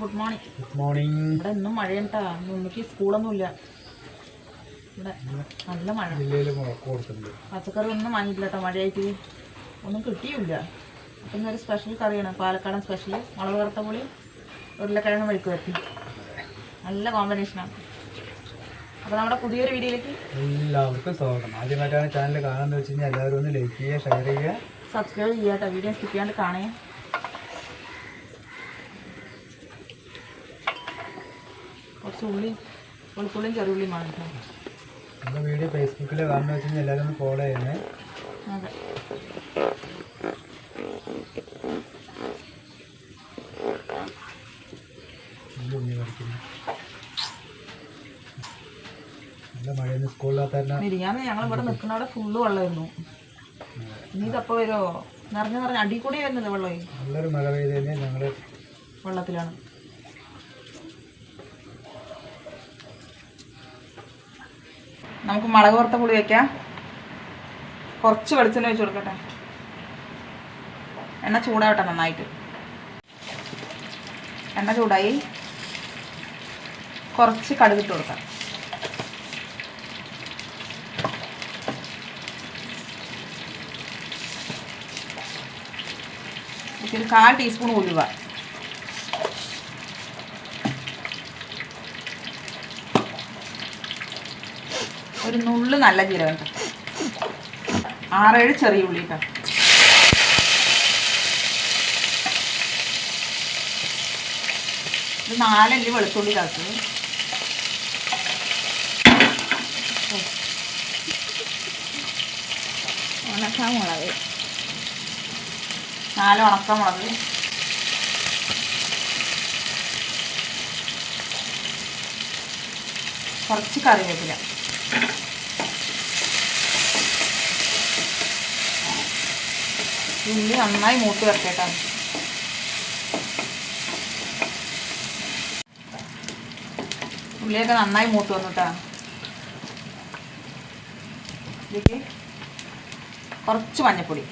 Good morning. Good morning. ഇവിടെ ഇന്നും മഴയുണ്ടാ. ഉമ്മയ്ക്ക് സ്കൂളൊന്നുമില്ല. ഇവിടെ നല്ല മഴ. പച്ചക്കറി ഒന്നും വാങ്ങിയില്ല കേട്ടോ, മഴയായിട്ട് ഒന്നും കിട്ടിയില്ല. അപ്പം ഇന്നൊരു സ്പെഷ്യൽ കറിയാണ്, പാലക്കാടൻ സ്പെഷ്യൽ. മുളക് വറുത്ത പുളി ഉരുളക്കിഴങ്ങ് മെഴുക്ക് വരട്ടി. നല്ല കോമ്പിനേഷനാണ്. അപ്പോൾ നമ്മുടെ പുതിയൊരു വീഡിയോയിലേക്ക് എല്ലാവർക്കും സ്വാഗതം. ആദ്യമായിട്ടാണ് ചാനൽ കാണാമെന്ന് വെച്ച് കഴിഞ്ഞാൽ എല്ലാവരും ഒന്ന് ലൈക്ക് ചെയ്യുക, ഷെയർ ചെയ്യുക, സബ്സ്ക്രൈബ് ചെയ്യുക കേട്ടോ. വീഡിയോ സ്കിപ്പ് ചെയ്യാണ്ട് കാണുക. കുറച്ച് ഉള്ളി, വെളുത്തുള്ളിയും ചെറുള്ളിയും വാങ്ങിക്കാം. നമ്മുടെ വീഡിയോ ഫേസ്ബുക്കിൽ കാണുമെന്ന് വെച്ച് കഴിഞ്ഞാൽ എല്ലാവരും ഒന്ന് ഫോളോ ചെയ്യണേ. അതെ, നല്ല മഴയൊന്ന് സ്കൂളിലാത്ത മിരിയാന്ന് ഞങ്ങൾ ഇവിടെ നിൽക്കുന്ന അവിടെ ഫുള്ള് വെള്ളമായിരുന്നു. ഇനി ഇതപ്പോൾ വരുമോ? നിറഞ്ഞ് അടി കൂടി വരുന്നത് വെള്ളമേ. നല്ലൊരു മഴ പെയ്ത് കഴിഞ്ഞാൽ ഞങ്ങൾ വെള്ളത്തിലാണ്. നമുക്ക് മുളക് വറുത്ത പുളി വയ്ക്കാം. കുറച്ച് വെളിച്ചെണ്ണ ഒഴിച്ച് കൊടുക്കട്ടെ. എണ്ണ ചൂടാവട്ടെ നന്നായിട്ട്. എണ്ണ ചൂടായി. കുറച്ച് കടുകിട്ട് കൊടുക്കാം. ഒരു 1/4 ടീസ്പൂൺ ഉലുവ, ഒരു നുള്ള് നല്ല ജീരകം, 6-7 ചെറിയ ഉള്ളി കേട്ടോ. ഇത് 4 അല്ലി വെളുത്തുള്ളി ചതച്ചത്, ഉണക്കമുളക്, 4 ഉണക്കമുളക്, കുറച്ച് കറിവേപ്പില, ഉള്ളി നന്നായി മൂത്ത് വരട്ടെട്ടാണ്. ഉള്ളിയൊക്കെ നന്നായി മൂത്ത് വന്നിട്ടാണ്. ഇതിലേക്ക് കുറച്ച് മഞ്ഞൾപ്പൊടി,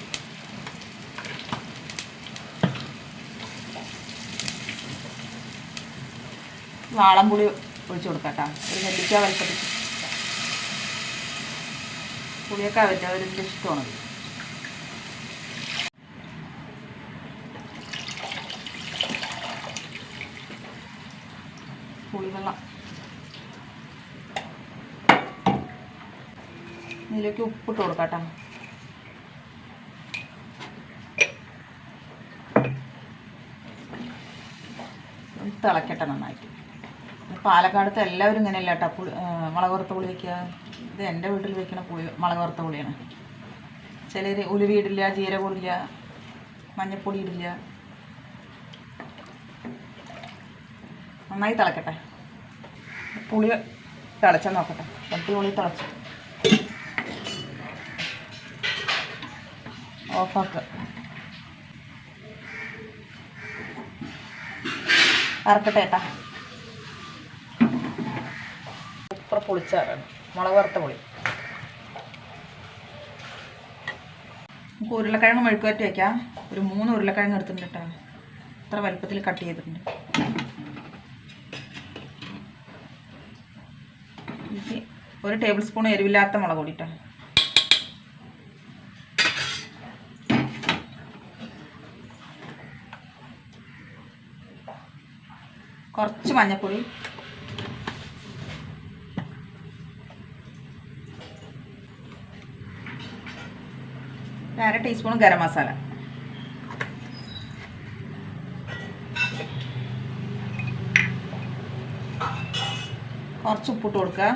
വാളംപുളി ഒഴിച്ച് കൊടുക്കട്ടോ. ഒരു നെല്ലിക്ക വലിപ്പത്തിൽ പുളിയൊക്കെ പറ്റുക, അവരുടെ ഇഷ്ടമാണ്. പുളിവെള്ളം, ഇതിലേക്ക് ഉപ്പിട്ട് കൊടുക്കട്ടോ. തിളക്കട്ടെ നന്നായിട്ട്. പാലക്കാടത്തെ എല്ലാവരും ഇങ്ങനെയല്ല കേട്ടോ മുളക് വറുത്ത പുളി വയ്ക്കുക. ഇത് എൻ്റെ വീട്ടിൽ വയ്ക്കുന്ന മുളക് വറുത്ത പുളിയാണ്. ചിലർ ഉലുവ ഇടില്ല, ജീരകം ഇടില്ല, മഞ്ഞൾപ്പൊടി ഇടില്ല. നന്നായി തിളക്കട്ടെ. പുളി തിളച്ചാൽ നോക്കട്ടെ. പുളി തിളച്ചു, ഓഫാക്കുക. വറക്കട്ടെ ഏട്ടാ. സൂപ്പർ പുളിച്ചാറാണ് മുളക് വറുത്ത പുളി. നമുക്ക് ഉരുളക്കിഴങ്ങ് മെഴുക്ക് വരട്ടി വയ്ക്കാം. ഒരു 3 ഉരുളക്കിഴങ്ങ് എടുത്തിട്ടുണ്ട് കേട്ടോ. ഇത്ര വലുപ്പത്തിൽ കട്ട് ചെയ്തിട്ടുണ്ട്. ഒരു ടേബിൾ സ്പൂൺ എരിവില്ലാത്ത മുളക് പൊടി കേട്ടോ. കുറച്ച് മഞ്ഞൾപ്പൊടി, 1/2 ടീസ്പൂൺ ഗരം മസാല, കുറച്ച് ഉപ്പിട്ട് കൊടുക്കുക.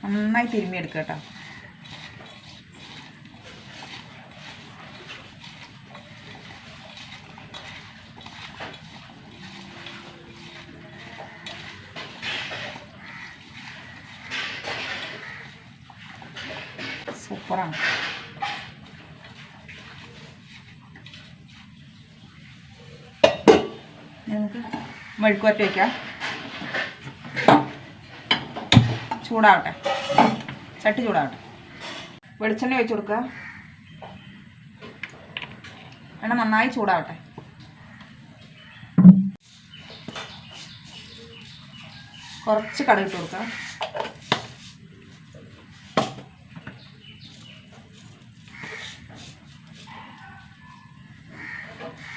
നന്നായി തിരുമ്മിയെടുക്കുക കേട്ടോ. സൂപ്പറാണ്. നമുക്ക് മെഴുക്ക് വരട്ടി വയ്ക്കാം. ചൂടാവട്ടെ, ചട്ടി ചൂടാവട്ടെ. വെളിച്ചെണ്ണ ഒഴിച്ച് കൊടുക്കുക. എണ്ണ നന്നായി ചൂടാവട്ടെ. കുറച്ച് കടുക് ഇട്ട് കൊടുക്കാം.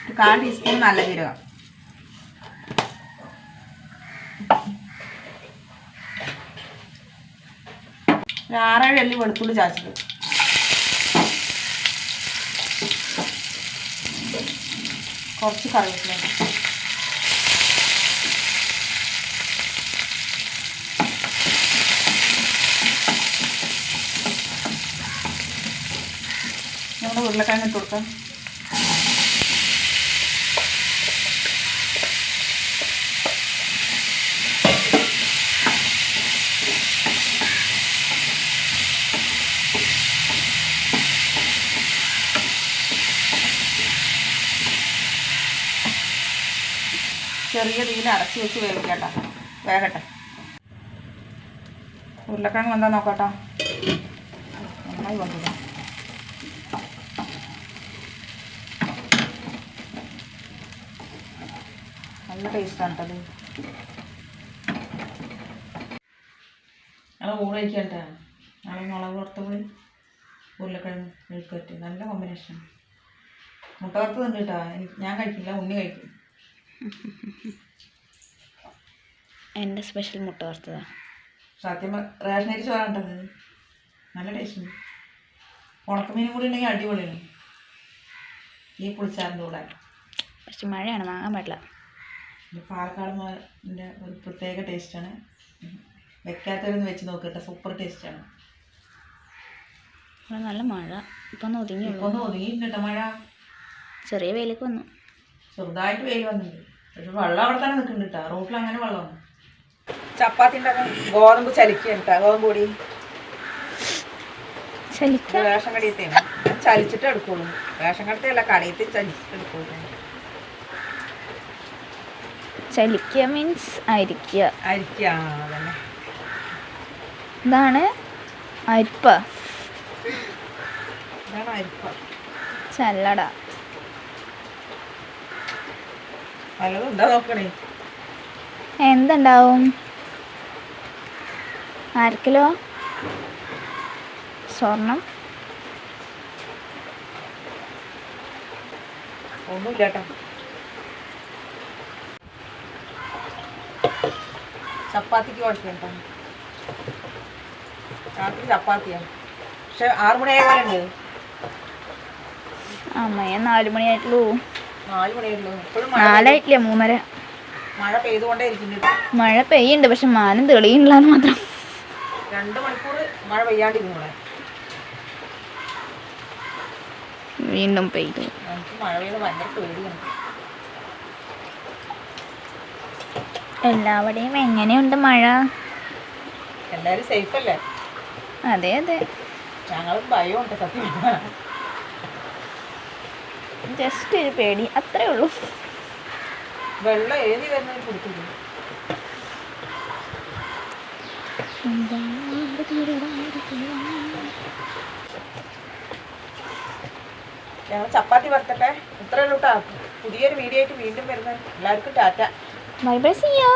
ഒരു 1/4 ടീസ്പൂൺ നല്ല ജീരകം, ഒരു 6-7 അല്ലി വെളുത്തുള്ളി ചാച്ചത്, കുറച്ച് കറിവേപ്പില, നമ്മുടെ ഉരുളക്കിഴങ്ങ് ഇട്ട് കൊടുക്കാം. ചെറിയ തീയിൽ അടച്ച് വെച്ച് വേവിക്കട്ടെ, വേകട്ടെ. ഉരുളക്കിഴങ്ങ് എന്താ നോക്കട്ടോ, നന്നായി വന്നില്ല. നല്ല ടേസ്റ്റാണ് കേട്ടത്. ഞങ്ങൾ ഊണ് കഴിക്കട്ടെ. ഞങ്ങൾ മുളക് വറുത്തപൊളി ഉരുളക്കിഴങ്ങ് മെഴുക്കുവരട്ടി നല്ല കോമ്പിനേഷൻ. മുട്ട വറുത്ത് തന്നെ കേട്ടോ, ഞാൻ കഴിക്കില്ല, ഉണ്ണി കഴിക്കും. എൻ്റെ സ്പെഷ്യൽ മുട്ട വറുത്തതാണ്. സത്യം റേഷനരി ചോറാണ്ടത്, നല്ല ടേസ്റ്റ്. ഉണക്കമീനും കൂടി ഉണ്ടെങ്കിൽ അടിപൊളിയാണ് ഈ പുളിച്ചാറിൻ്റെ കൂടെ. പക്ഷെ മഴയാണ്, വാങ്ങാൻ പറ്റില്ല. പാലക്കാട് ഒരു പ്രത്യേക ടേസ്റ്റാണ്. വെക്കാത്തവരൊന്ന് വെച്ച് നോക്കട്ടെ, സൂപ്പർ ടേസ്റ്റാണ്. ഇവിടെ നല്ല മഴ ഇപ്പം ഒതുങ്ങി, ഒതുങ്ങിയിട്ടുണ്ട് മഴ. ചെറിയ വെയിലേക്ക് വന്നു, ചെറുതായിട്ട് വെയിൽ വന്നിട്ടുണ്ട്. പക്ഷെ വെള്ളം അവിടെ തന്നെ നിൽക്കുന്നുണ്ട് കേട്ടോ, റോട്ടിൽ അങ്ങനെ വെള്ളമാണ്. ചപ്പാത്തി ഉണ്ടാക്കാൻ ഗോതമ്പ് ചലിക്കുന്നുണ്ട്, ഗോതമ്പ് പൊടി റേഷൻ കടയത്തെ ചലിച്ചിട്ട് എടുക്കുള്ളൂ. റേഷൻ കടത്തെ അല്ല, കടയത്തെ ചലിച്ചിട്ട് എടുക്കുള്ളൂ. ചലിക്കുക മീൻസ് അരിക്കുക. അതന്നെ, ഇതാണ് അരിപ്പ, ഇതാണ് അരിപ്പ. ചല്ലട നല്ലതും എന്താ നോക്കണേ. എന്തുണ്ടാവും? 1/2 കിലോ സ്വർണം ഒന്നുമില്ല കേട്ടോ. ചപ്പാത്തിക്ക് കുഴപ്പമില്ല, രാത്രി ചപ്പാത്തിയാണ്. പക്ഷെ 6 മണിയായാലുണ്ട്. അമ്മയെ 4 മണിയായിട്ടുള്ളൂ. 4 മണിയായിട്ടുള്ളൂ. ഇപ്പോഴും 4 3:30. മഴ പെയ്തുകൊണ്ടേ ഇരിക്കുന്നുണ്ട്. മഴ പെയ്യുന്നുണ്ട്, പക്ഷെ മാനം തെളിയുന്നില്ലാന്ന് മാത്രം. 2 മണിക്കൂർ മഴ പെയ്യാണ്ടിരുന്നു ഇവിടെ. വീണ്ടും പെയ്തു. എനിക്ക് മഴ പെയ്ത് ഭയങ്കര പേടിയാണ്. എല്ലാവരുടെയും എങ്ങനെയുണ്ട് മഴ? എല്ലാവരും സേഫ് അല്ലേ? അതെ അതെ, ഞങ്ങൾക്ക് ഭയമുണ്ട് സത്യം. ജസ്റ്റ് ഒരു പേടി, അത്രേ ഉള്ളൂ. വെള്ളം ഏതി വരുന്നതിന് കൊടുക്കില്ല. ഞങ്ങൾ ചപ്പാത്തി വറുത്തട്ടെ. ഇത്രയേ ഉള്ളൂ കേട്ടോ. പുതിയൊരു വീഡിയോ ആയിട്ട് വീണ്ടും വരുന്നത്. എല്ലാവർക്കും tata. Bye bye, see U.